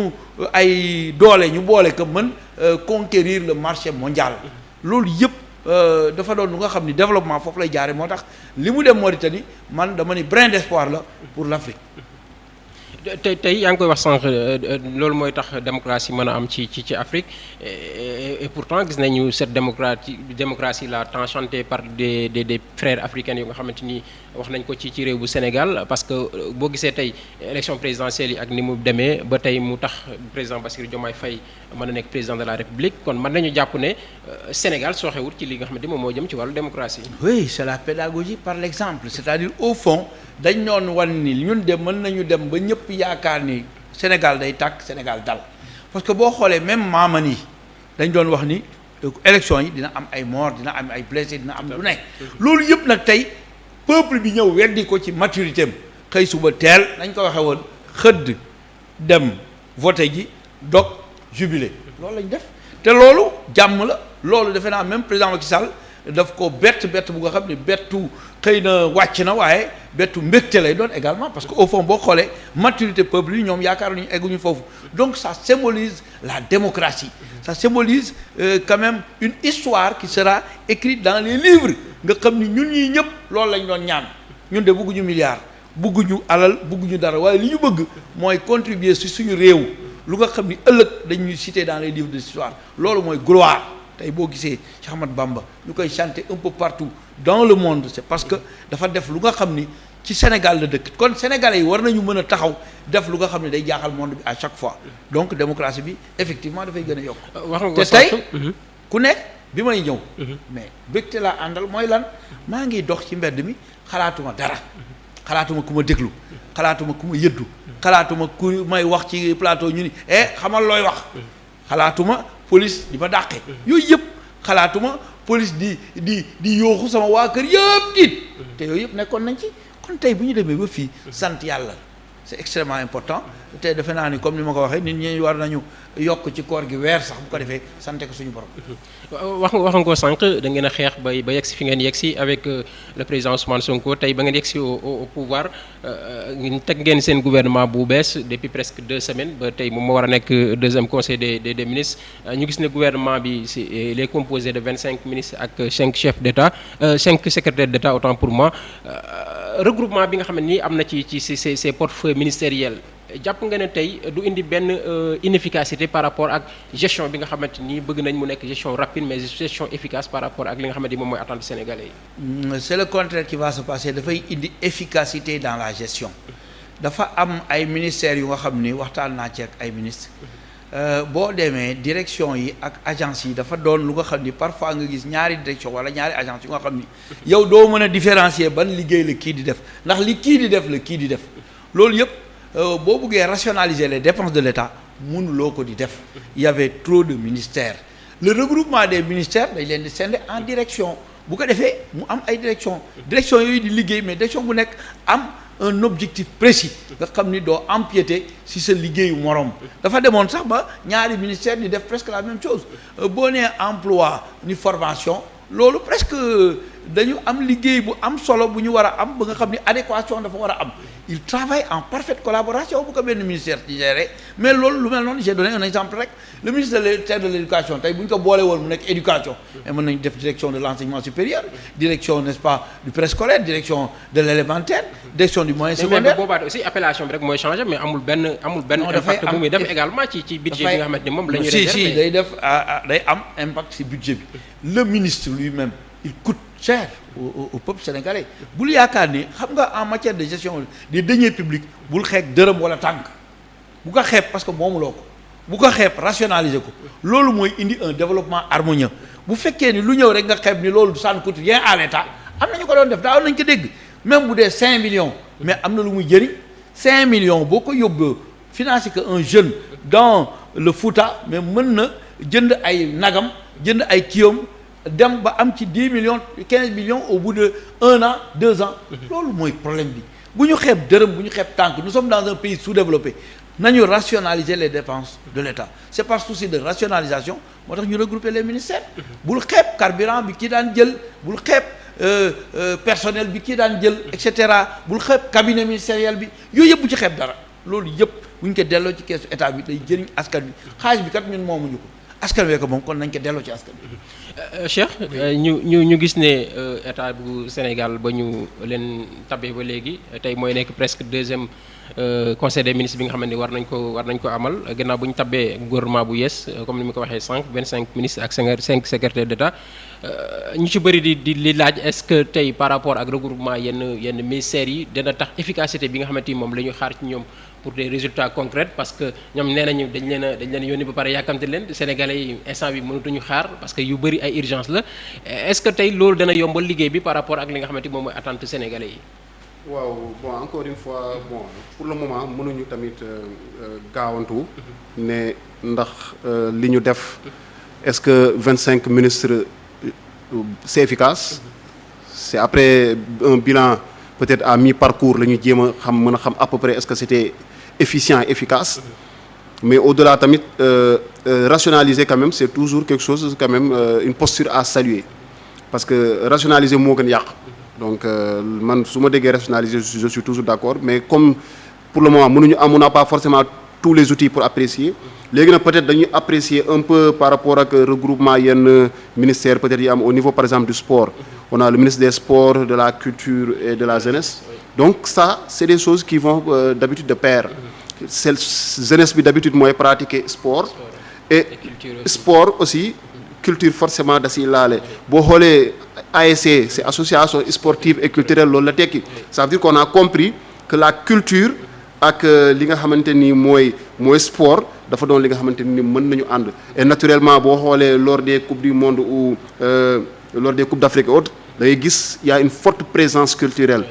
suñu ay doole ñu boole ko mën conquérir le marché mondial loolu yëpp dafa doon lu nga xam ni développement foofu lay jaare moo tax li mu dem Mauritanie man dama ni brin d'espoir la pour l'Afrique. tey yaa ngi koy wax sànq loolu mooy tax démocratie mën a am ci Afrique et pourtant gis nañu cette démocratie là tant chantée par des frères africains yu nga xamante ni wax nañ ko ci réew bu Sénégal parce que boo gisee tey élection présidentielle yi ak ni mu demee ba tey mu tax président Bassirou Diomaye Faye mën a nekk président de la République kon mën nañu jàpp ne Sénégal sooxewut ci li nga xamante ni moom moo jëm ci wàllu démocratie. oui c'est la pédagogie par l'exemple c'est-à-dire au fond dañ doon wan ni ñun de mën nañu dem ba ñëpp yaakaar ni Sénégal day tàkk Sénégal dal parce que boo xoolee même maaman yi dañ doon wax ni élection yi dina am ay mort dina am ay blessé dina am lu nekk loolu yëpp nag tey peuple bi ñëw weddi ko ci maturité am xëy suba teel nañ ko waxee woon xëdd dem voté ji dog jubilé loolu lañ def te loolu jàmm la loolu defe naa même président Macky Sall daf ko bett bu nga xam ne bettu xëy na wàcc na waaye bettu mbégte lay doon également parce que au fond boo xoolee maturité peuple yi ñoom yaakaar nañu egguñu foofu donc ça symbolise la démocratie ça symbolise quand même une histoire qui sera écrite dans les livres nga xam ni ñun ñii ñëpp loolu lañ doon ñaan ñun de bëgguñu milliard bëgguñu alal bëgguñu dara waaye li ñu bëgg mooy contribuer ci suñu réew lu nga xam ni ëllëg dañuy citer dans les livres de l'histoire loolu mooy gloire tey boo gisee Cheikh Ahmadou Bamba ñu koy chanter un peu partout dans le monde c'est parce que dafa def lu nga xam ni ci Sénégal la dëkk kon sénégalais yi war nañu mën a taxaw def lu nga xam ne day jaaxal monde bi à chaque fois donc démocratie bi effectivement dafay gën a yokk te tey ku nekk bi may ñëw mais bégte laa àndal mooy lan maa ngi dox ci mbedd mi xalaatuma dara xalaatuma ku ma déglu xalaatuma ku ma yëddu xalaatuma ku may wax ci plateau ñu ni xamal looy wax xalaatuma police di ma dàqe yooyu yëpp xalaatuma police di yooxu sama waa kër yëpp tiit te yooyu yëpp nekkoon nañ ci kon tey bu ñu demee ba fii sant yàlla c'est extrêmement important te defe naa ni comme ni ma ko waxee nit ñi war nañu yokk ci koor gi weer sax bu ko defee sante ko suñu borom. wax nga ko sànq da ngeen a xeex ba yegg si fi ngeen yegg si avec le président Ousmane Sonko tey ba ngeen yegg si au pouvoir teg ngeen seen gouvernement bu bees depuis presque 2 semaines ba tey moom moo war a nekk deuxième conseil des ministres ñu gis ne gouvernement bi il est composé de 25 ministres ak 5 chefs d'État 5 secrétaires d'État autant pour moi regroupement bi nga xam ne nii am na ci ces portefeuilles ministériels. jàpp nga ne tey du indi benn inefficacité par rapport ak gestion bi nga xamante ni bëgg nañ mu nekk gestion rapide mais gestion efficace par rapport ak li nga xamante ni moom mooy attente sénégalais yi. c'est le contraire qui va se passer dafay indi efficacité dans la gestion dafa am ay ministères yu nga xam ni waxtaan naa ci ak ay ministres boo demee direction yi ak agence yi dafa doon lu nga xam ni parfois nga gis ñaari direction wala ñaari agence yu nga xam ni yow doo mën a différencier ban liggéey la kii di def ndax li kii di def la kii di def loolu yëpp. boo bëggee rationaliser les dépenses de l'État mënuloo ko di def il y avait trop de ministères le regroupement des ministères dañ leen di scinder en direction bu ko defee mu am ay direction yooyu di liggéey mais direction bu nekk am un objectif précis nga xam ni doo empiéter ci sa liggéeyu morom dafa demoon sax ba ñaari ministères di def presque la même chose boo nee emploi ni formation loolu presque dañu am liggéey bu am solo bu ñu war a am ba nga xam ni adéquation dafa war a am il travaille en parfaite collaboration bu ko benn ministère ci gérer mais loolu lu mel noonu j'ai donné un exemple rek le ministre de l'éducation tey bu ñu ko boole woon mu nekk éducation mais mën nañu def direction de l'enseignement supérieur direction n'est-ce pas du préscolaire direction de l'élémentaire direction du moyen secondaire. mais boobaat aussi appellation bi rek mooy changer mais amul benn impact bu muy def également ci budget bi nga xamante ni moom la ñu réservé si day am impact ci budget bi le ministre lui-même il coûte cher au peuple sénégalais bul yaakaar ni xam nga en matière de gestion des deniers publics bul xeeb dërëm wala tànk bu ko xeeb parce que moomuloo ko bu ko xeeb rationaliser ko loolu mooy indi un développement harmonieux bu fekkee ni lu ñëw rek nga xeeb ni loolu ça ne coûte rien à l'État am na ñu ko doon def daaw nañ ko dégg même bu dee 5 millions mais am na lu muy jëriñ 5 millions boo ko yóbboo financer que un jeune dans le Fouta mais mën na jënd ay nagam jënd ay kiyom dem ba am ci 10 millions 15 millions au bout de 1 an 2 ans loolu mooy problème bi bu ñu xeeb dërëm bu ñu xeeb tànk nous sommes dans un pays sous-développé nañu rationaliser les dépenses de l'État c'est par souci de rationalisation moo tax ñu regrouper les ministères bul xeeb carburant bi kii daan jël bul xeeb personnel bi kii daan jël et cetera bul xeeb cabinet ministériel bi yooyu yëpp bu ci xeeb dara loolu yëpp bu ñu ko delloo ci keesu état bi day jëriñ askan bi xaalis bi kat ñun moomuñu ko askan wee ko moom kon nañ ko delloo ci askan bi. Cheikh ñu gis ne état bu Sénégal ba ñu leen tabee ba léegi tey mooy nekk presque deuxième conseil des ministres bi nga xamante ni war nañ ko amal gannaaw bu ñu tabee gouvernement bu yees comme ni ma ko waxee sànq 25 ministres ak 5 secrétaires d'État ñu ci bëri di laaj est-ce que tey par rapport ak regroupement yenn ministères yi dana tax efficacité bi nga xamante ni moom la ñu xaar ci ñoom pour des résultats concrets parce que ñoom nee nañu dañ leen yónni ba pare yàkkamte leen Sénégalais yi instant bi mënatuñu xaar parce que yu bëri ay urgence la est-ce que tey loolu dana yombal liggéey bi par rapport ak li nga xamante ni moom mooy attente Sénégalais yi. waaw bon encore une fois bon pour le moment mënuñu tamit gaawantu ne ndax li ñu def est-ce que 25 ministres c'est efficace c'est après un bilan peut-être à mi-parcours la ñu jéem a mën a xam à peu près est-ce que c'était efficient et efficace mais au-delà tamit rationaliser quand même c'est toujours quelque chose quand même une posture à saluer parce que rationaliser moo gën yàq donc man su ma déggee rationaliser je suis toujours d'accord mais comme pour le moment on n'a pas forcément tous les outils pour apprécier léegi nag peut-être dañuy apprécier un peu par rapport ak regroupement yenn ministère peut-être yi am au niveau par exemple du sport on a le ministre des sports de la culture et de la jeunesse donc ça c'est des choses qui vont d'habitude de pair c'est jeunesse bi d'habitude mooy pratiquer sport et sport aussi culture forcément da siy laale boo xoolee ASC c'est association sportive et culturelle loolu la tekki ça veut dire qu'on a compris que la culture ak li nga xamante ni mooy sport dafa doon li nga xamante ni mën nañu ànd et naturellement boo xoolee lors des coupes du monde ou lors des coupes d'Afrique et autres da ngay gis il y a une forte présence culturelle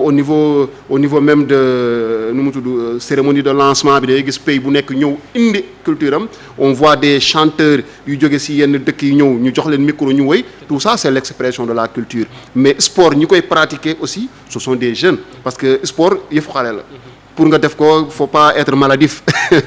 au niveau même de nu mu tudd cérémonie de lancement bi da ngay gis pays bu nekk ñëw indi culture am on voit des chanteurs yu jóge ci yenn dëkk yi ñëw ñu jox leen micro ñu woy tout ça c'est l'expression de la culture mais sport ñi koy pratiquer aussi ce sont des jeunes parce que sport yëfu xale la pour nga def ko faut pas être maladif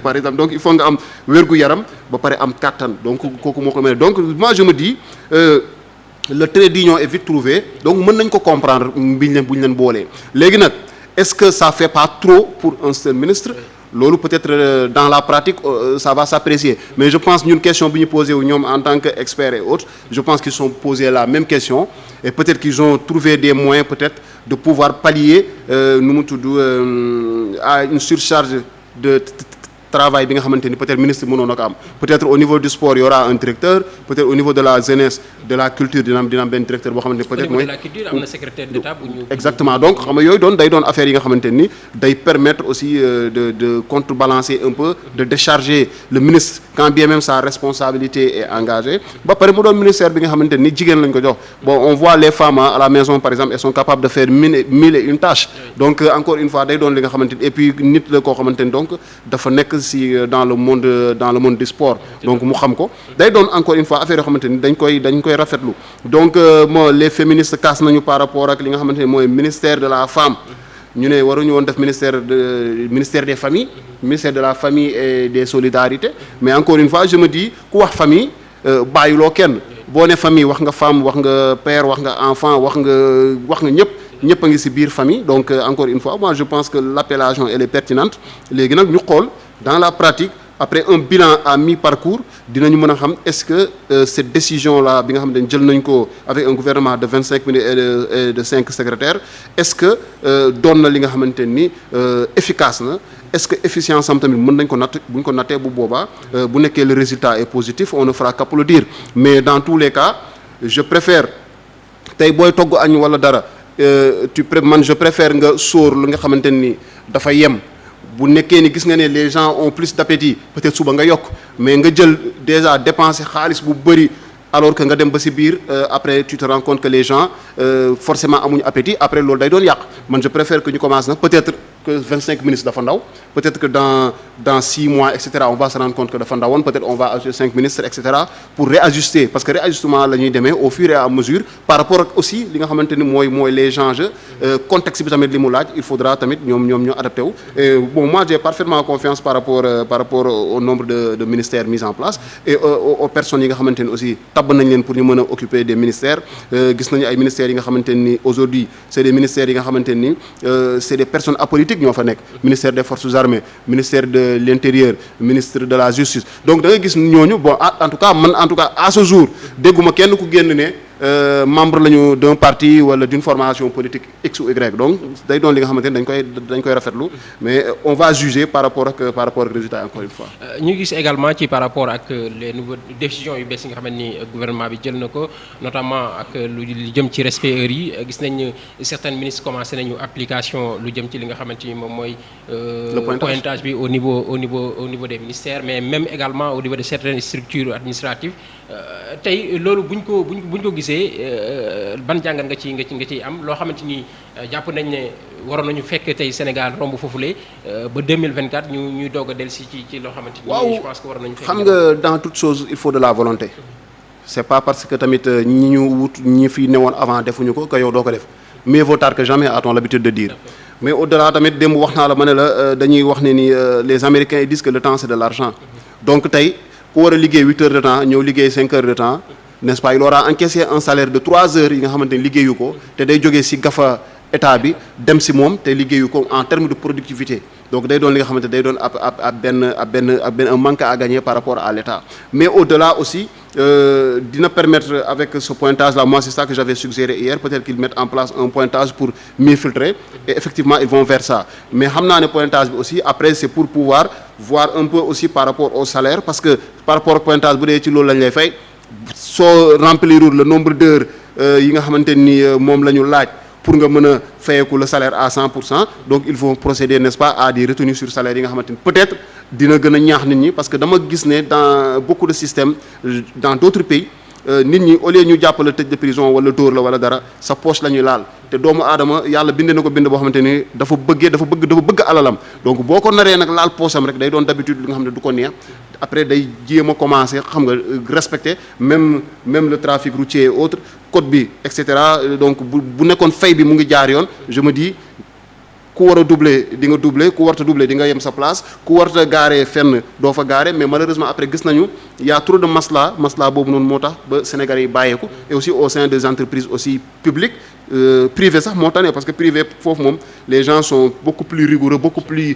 par exemple donc il faut nga am wérgu yaram ba pare am kàttan donc kooku moo ko mel donc moi je me dis le trait d'union est vite trouvé donc mën nañ ko comprendre bu ñu leen boolee léegi nag est-ce que ça fait pas trop pour un seul ministre loolu peut-être dans la pratique ça va s'apprécier mais je pense ñun question bi ñu posé wu ñoom en tant que experts et autres je pense qu'ils sont posés la même question et peut-être qu'ils ont trouvé des moyens peut-être de pouvoir pallier nu mu tudd à une surcharge de travail bi nga xamante ni peut-être ministre mënoon na ko am peut-être au niveau du sport il y aura un directeur peut-être au niveau de la jeunesse de la culture dina am benn directeur boo xamante ni peut-être mooy au niveau de la culture am na secrétaire d'État bu ñu exactement donc xam nga yooyu day doon affaire yi nga xamante ni day permettre aussi de contrebalancer un peu de décharger le ministre quand bien même sa responsabilité est engagée ba pare mu doon ministère bi nga xamante ni jigéen lañ ko jox bon on voit les femmes à la maison par exemple elles sont capables de faire mille et une tâches donc encore une fois day doon li nga xamante ni et puis nit la koo xamante ni donc dafa nekk si dans le monde du sport donc mu xam ko day doon encore une fois affaire yoo xamante ni dañ koy rafetlu donc les féministes casse nañu par rapport ak li nga xamante ni mooy ministère de la femme ñu ne waruñu woon def ministère des familles ministère de la famille et des solidarités mais encore une fois je me dis ku wax famille bàyyiloo kenn boo ne famille wax nga femme wax nga père wax nga enfant wax nga ñëpp a ngi ci biir famille donc encore une fois moi je pense que l'appellation elle est pertinente léegi nag ñu xool dans la pratique après un bilan à mi-parcours dinañu mën a xam est-ce que cette décision là bi nga xam ne jël nañ ko avec un gouvernement de 25 ministres et de 5 secrétaires est-ce que doon na li nga xamante ni efficace na est-ce que efficience am tamit mën nañ ko natt bu ñu ko nattee bu boobaa bu nekkee le résultat est positif on ne fera qu'applaudir mais dans tous les cas je préfère tey booy togg añ wala dara je préfère nga sóor lu nga xamante ni dafa yem bu nekkee ni gis nga ne les gens ont plus d'appétit peut-être suba nga yokk mais nga jël déjà dépenser xaalis bu bari alors que nga dem ba ci biir après tu te rends compte que les gens forcément amuñu appétit après loolu day doon yàq man je préfère que ñu commence nag peut-être que 25 ministres dafa ndaw peut-être que dans 6 mois et cetera on va se rendre compte que dafa ndawoon peut-être on va ajouter 5 ministres et cetera pour réajuster parce que réajustement la ñuy demee au fur et à mesure par rapport ak aussi li nga xamante ni mooy les enjeux contexte bi tamit li mu laaj il faudra tamit ñoom ñu adapté wu et bon moi j'ai parfaitement confiance par rapport au nombre de ministères mis en place et aux personnes yi nga xamante ni aussi tabb nañ leen pour ñu mën a occuper des ministères gis nañu ay ministères yi nga xamante ni aujourd'hui c'est des ministères yi nga xamante ni c'est des personnes apolitiques politique ñoo fa nekk ministère des forces armées ministère de l'intérieur ministre de la justice donc da nga gis ñooñu bon en tout cas à ce jour dégguma kenn ku génn ne membre lañu d'un parti wala d'une formation politique X ou Y donc day doon li nga xamante ne dañ koy rafetlu mais on va juger par rapport ak résultat encore une fois. ñu gis également ci par rapport ak les nouvelles décisions yu bees yi nga xamante ni gouvernement bi jël na ko notamment ak lu jëm ci respect heures yi gis nañ certains ministres commencé nañu application lu jëm ci li nga xamante ni moom mooy. pointage bi au niveau des ministères mais même également au niveau de certaines structures administratives tey loolu buñ ko gisee ban jàngat nga ciy am loo xamante ni jàpp nañ ne waroon nañu fekk tey Sénégal romb foofule ba 2024 ñuy doog a dellusi ci loo xamante ni. je pense que waroon nañu fekk. xam nga dans toute chose il faut de la volonté. c'est pas parce que tamit ñi fi newoon avant defuñu ko que yow doo ko def mieux vaut tard que jamais a-t-on l'habitude de dire. mais au-delà tamit démb wax naa la ma ne la dañuy wax ne ni les Américains disent que le temps c'est de l'argent donc tey ku war a liggéey 8 heures de temps ñëw liggéey 5 heures de temps. n'est-ce pas il aura encaissé un salaire de 3 heures yi nga xamante ni liggéeyu ko te day jógee ci gafa état bi dem ci moom te liggéeyu ko en termes de productivité donc day doon li nga xamante day doon ab un manque à gagner par rapport à l'état mais au-delà aussi dina permettre avec ce pointage là moi c'est ça que j'avais suggéré hier peut-être qu'ils mettent en place un pointage pour mieux filtrer et effectivement ils vont vers ça mais xam naa ne pointage bi aussi après c'est pour pouvoir voir un peu aussi par rapport au salaire parce que par rapport au pointage bu dee ci loolu lañ lay fay soo remplirul le nombre d'heures yi nga xamante ni moom la ñu laaj pour nga mën a fayeeku le salaire à 100% donc il faut procéder n'est-ce pas à des retenues sur salaire yi nga xamante ni peut-être dina gën a ñaax nit ñi parce que dama gis ne dans beaucoup de systèmes dans d'autres pays nit ñi au lieu ñu jàppale tëj de prison wala dóor la wala dara sa poche la ñuy laal te doomu aadama yàlla binde na ko bind boo xamante ni dafa bëgg alalam donc boo ko naree nag laal poche am rek day doon d'habitude li nga xam ne du ko neex après day jéem a commencer xam nga respecter même le trafic routier et autres code bi et cetera donc bu nekkoon fay bi mu ngi jaar yoon je me dis ku war a doubler di nga doubler ku warta doubler di nga yem sa place ku warta gaaree fenn doo fa gaaree mais malheureusement après gis nañu y a trop de masla boobu noonu moo tax ba Sénégalais yi bàyyeeku et aussi au sein des entreprises aussi publiques privé sax moo tane parce que privé foofu moom les gens sont beaucoup plus rigoureux beaucoup plus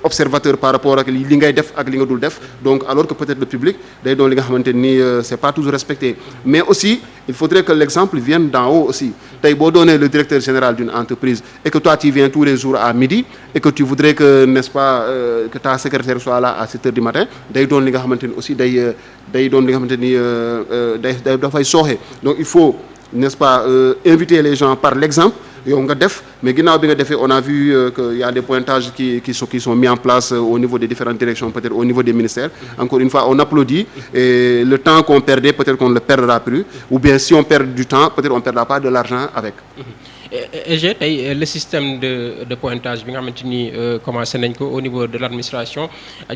observateurs par rapport ak li ngay def ak li nga dul def donc alors que peut-être le public day doon li nga xamante ni c'est pas toujours respecté mais aussi il faudrait que l'exemple vienne d'en haut aussi tey boo doonee le directeur général d'une entreprise et que toi tu viens tous les jours à midi et que tu voudrais que n'est-ce pas que ta secrétaire soit là à 7 heures du matin day doon li nga xamante ni aussi day doon li nga xamante ni dafay sooxe donc il faut n'est-ce pas inviter les gens par l'exemple yow nga def mais ginnaaw bi nga defee on a vu que y a des pointages qui sont mis en place au niveau des différentes directions peut-être au niveau des ministères encore une fois on applaudit et le temps qu'on perdait peut-être qu'on ne le perdra plus ou bien si on perd du temps peut-être on perdra pas de l'argent avec EG tey le système de pointage bi nga xamante ni commencé nañ ko au niveau de l'administration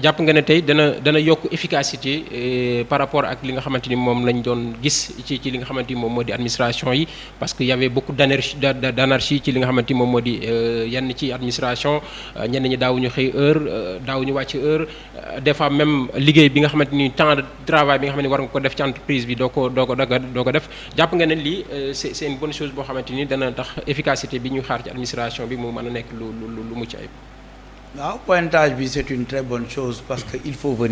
jàpp nga ne tey dana yokk efficacité par rapport ak li nga xamante ni moom lañ doon gis ci li nga xamante ni moom moo di administration yi parce que y avait beaucoup d'anarchie ci li nga xamante ni moom moo di yenn ci administration ñenn ñi daawuñu xëy heure daawuñu wàcc heure des fois même liggéey bi nga xamante ni temps de travail bi nga xamante ni war nga ko def ci entreprise bi doo ko def jàpp nga ne lii c'est une bonne chose boo xamante ni dana tax efficacité bi ñu xaar ci administration bi mu mën a nekk lu mucc ayib. waaw pointage bi c'est une très bonne chose parce que il faut venir